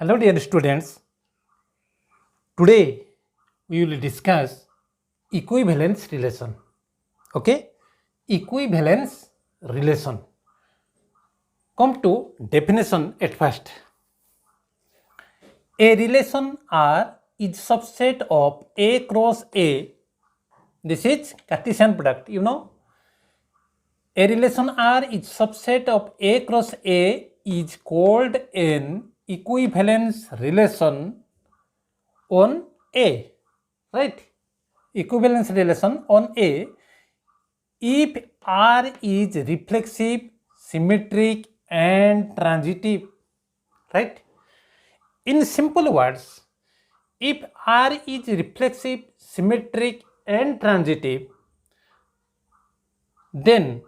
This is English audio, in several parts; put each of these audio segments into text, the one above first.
Hello dear students, today we will discuss equivalence relation. Okay, equivalence relation. Come to definition at first. A relation R is subset of A cross A. This is Cartesian product, you know. A relation R is subset of A cross A is called an equivalence relation on A, right? Equivalence relation on A if R is reflexive, symmetric and transitive, right? In simple words, if R is reflexive, symmetric and transitive, then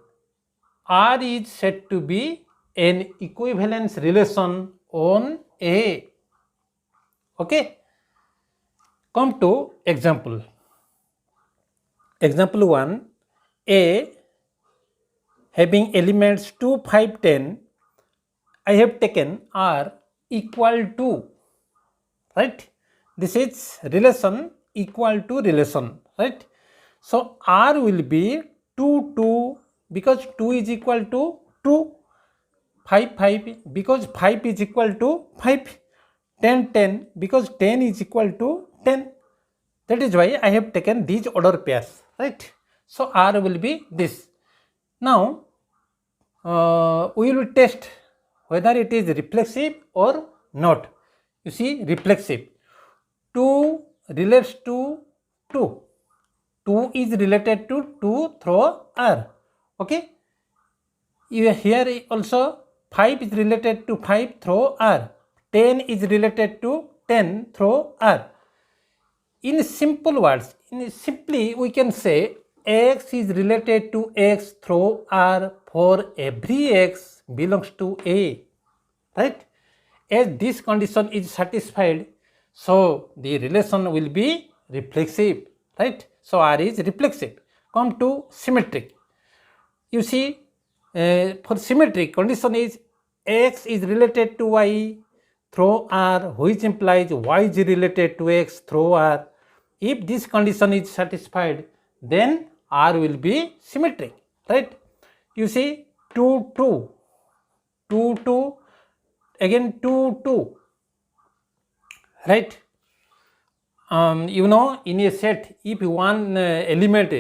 R is said to be an equivalence relation on A. Okay, come to example. Example 1, A having elements 2, 5, 10, I have taken R equal to, right? This is relation equal to relation, right? So R will be 2, 2 because 2 is equal to 2, 5, 5 because 5 is equal to 5, 10, 10 because 10 is equal to 10. That is why I have taken these order pairs, right? So R will be this. Now we will test whether it is reflexive or not. You see, reflexive. 2 relates to 2. 2 is related to 2 through R. Okay. Here also 5 is related to 5 through R. 10 is related to 10 through R. In simple words, simply we can say X is related to X through R for every X belongs to A, right? As this condition is satisfied, so the relation will be reflexive, right? So R is reflexive. Come to symmetric. You see, for symmetric condition is X is related to Y through R, which implies Y is related to X through R. If this condition is satisfied, then R will be symmetric, right? You see, 2, 2, 2, 2, again 2, 2, right? You know, in a set, if one element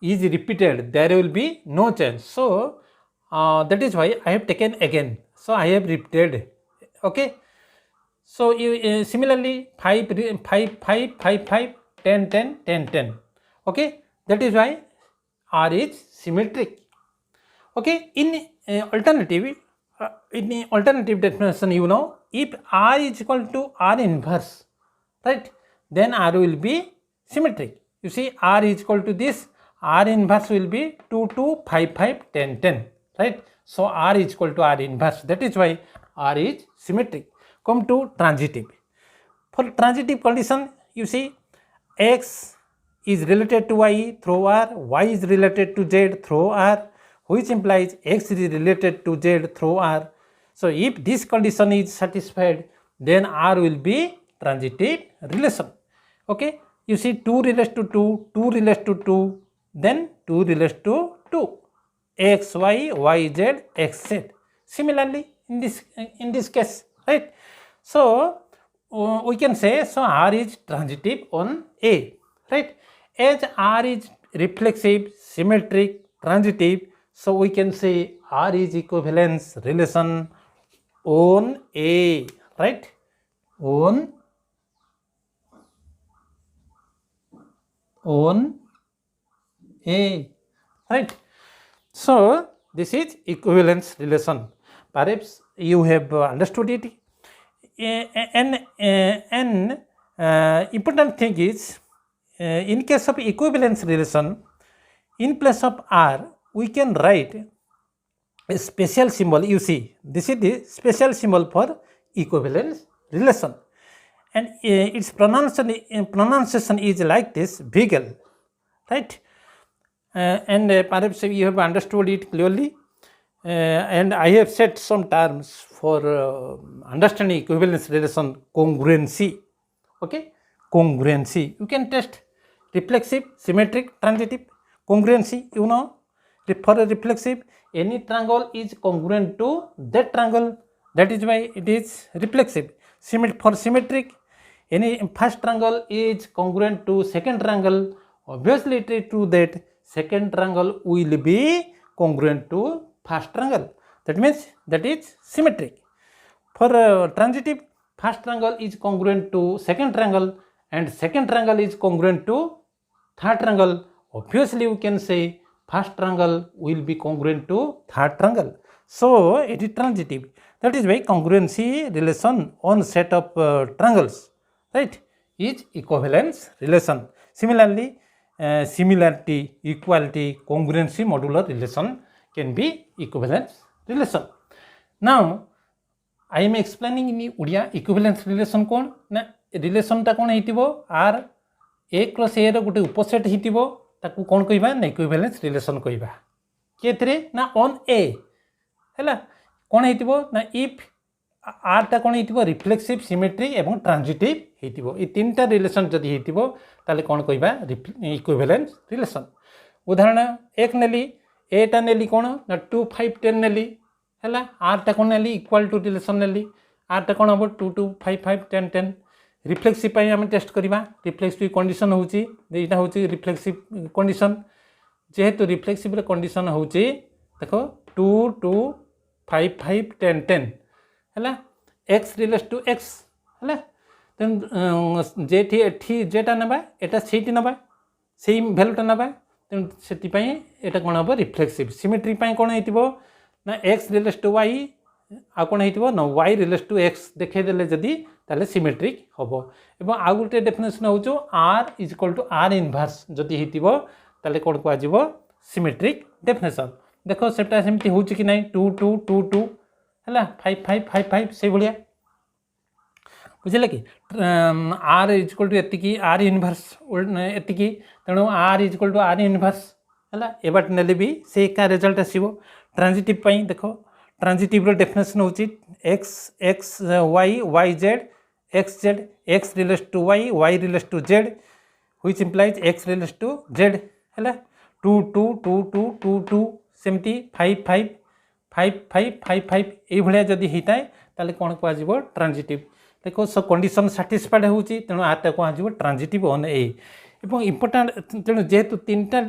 is repeated, there will be no change. So, that is why I have taken again. So, I have repeated, okay? So, you, similarly 5, 5, 5, 5, 5, 10, 10, 10, 10, okay? That is why R is symmetric. Okay, in alternative definition, you know, if R is equal to R inverse, right, then R will be symmetric. You see, R is equal to this, R inverse will be 2, 2, 5, 5, 10, 10, right? So R is equal to R inverse. That is why R is symmetric. Come to transitive. For transitive condition, you see, X is related to Y through R, Y is related to Z through R, which implies X is related to Z through R. So if this condition is satisfied, then R will be transitive relation. Okay, you see 2 relates to 2, 2 relates to 2, then 2 relates to 2, X, Y, Y, Z, X, Z. Similarly, in this case, right? So we can say, so R is transitive on A, right? As R is reflexive, symmetric, transitive, so we can say R is equivalence relation on A, right? On A, right? So this is equivalence relation. Perhaps you have understood it. An important thing is, in case of equivalence relation, in place of R, we can write a special symbol. You see, this is the special symbol for equivalence relation, and its pronunciation is like this, Vigel, right? And perhaps you have understood it clearly. and I have set some terms for understanding equivalence relation. Congruency, okay, congruency. You can test reflexive, symmetric, transitive. Congruency, you know, for a reflexive, any triangle is congruent to that triangle. That is why it is reflexive. For symmetric, any first triangle is congruent to second triangle. Obviously, it is true that second triangle will be congruent to first triangle. That means that is symmetric. For transitive, first triangle is congruent to second triangle and second triangle is congruent to third triangle. Obviously, you can say first triangle will be congruent to third triangle. So, it is transitive. That is why congruency relation on set of triangles, right, is equivalence relation. Similarly, similarity, equality, congruency modular relation can be equivalence relation. Now, I am explaining in odia equivalence relation कौन ना relation टा कौन हेतिबो r a cross a रो गुटे उपसेट हेतिबो ताकू कौन कहिबा ना equivalence relation कहिबा केतरे ना on a हैला कौन हेतिबो ना if r टा कौन हेतिबो रिफ्लेक्सिव सिमेट्रिक एवं ट्रांजिटिव हेतिबो ए तीनटा रिलेशन जदि हेतिबो ताले कौन कहिबा इक्विवेलेंस रिलेशन उदाहरण एक नेली a टा नेली कौन ना 2 5 10 नेली हैला r टा कौन नेली इक्वल टू रिलेशन नेली r टा कौन हबो 2 2 5 5 10 10 रिफ्लेक्सिव पई हम टेस्ट करबा रिफ्लेक्सिव कंडीशन होउची एटा होउची रिफ्लेक्सिव कंडीशन जेहेतु रिफ्लेक्सिव रे कंडीशन होउची देखो 2 2 5 5 10 10 हैला x रिलेट्स टू x हैला देन जेठी एठी जेटा नबा एटा सेठी नबा सेम वैल्यूटा नबा देन सेति पई एटा कोन हबो रिफ्लेक्सिव सिमेट्री पई कोन हेतिबो ना x रिलेट्स टू y आ कोन हेतिबो ना y रिलेट्स टू x देखे देले जदी ताले सिमेट्रिक हबो एवं आ गुटे डेफिनेशन होउचो r = r इनवर्स जदी हेतिबो ताले कोन को आजिबो सिमेट्रिक डेफिनेशन देखो सेटा सेमति होउची कि नै 2 2 2 2 हैला 5 5 5 5 से बलिया बुझले कि r = एतिकी r इनवर्स एतिकी तणो r = r इनवर्स हैला एबाट नेले भी से का रिजल्ट आसीबो ट्रांजिटिव पई देखो ट्रांजिटिव रो डेफिनेशन होची x x y y z x z x relates to y y relates to z व्हिच इंप्लाइज x रिलेट्स टू z हैला 2 2 2 2 2 2 सेमती 5 5 5 5 5 5 ए भलिया जदी हिताय ताले कोन को आजिबो ट्रांजिटिव देखो सब कंडीशन सैटिस्फाइड होची तेनो आटा को आजिबो ट्रांजिटिव ऑन ए एवं इंपोर्टेंट तेणु जेहेतु तीनटा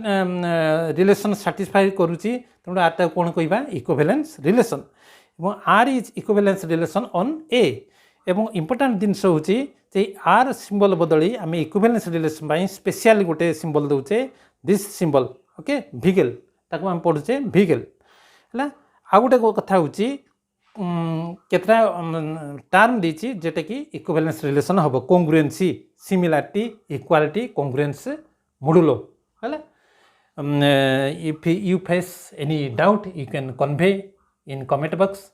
रिलेशन सैटिस्फाई करूची तेणु आटा कोन कहिबा इक्विवेलेंस रिलेशन एवं R is equivalence relation on A एवं इंपोर्टेंट जिनस होची जे आर सिंबल बदली आमे इक्विवेलेंस रिलेशन बाई स्पेशल गोटे सिंबल दउचे दिस सिंबल ओके भिगेल ताको हम पढुचे भिगेल हला आ गोटे कथा होची केतरा टर्म दीची जेटा कि इक्विवेलेंस रिलेशन हबो congruency similarity equality congruence modulo हला if you face any doubt you can convey in comment box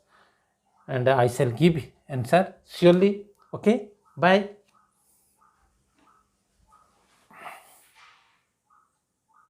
and I shall give answer surely. Okay, bye.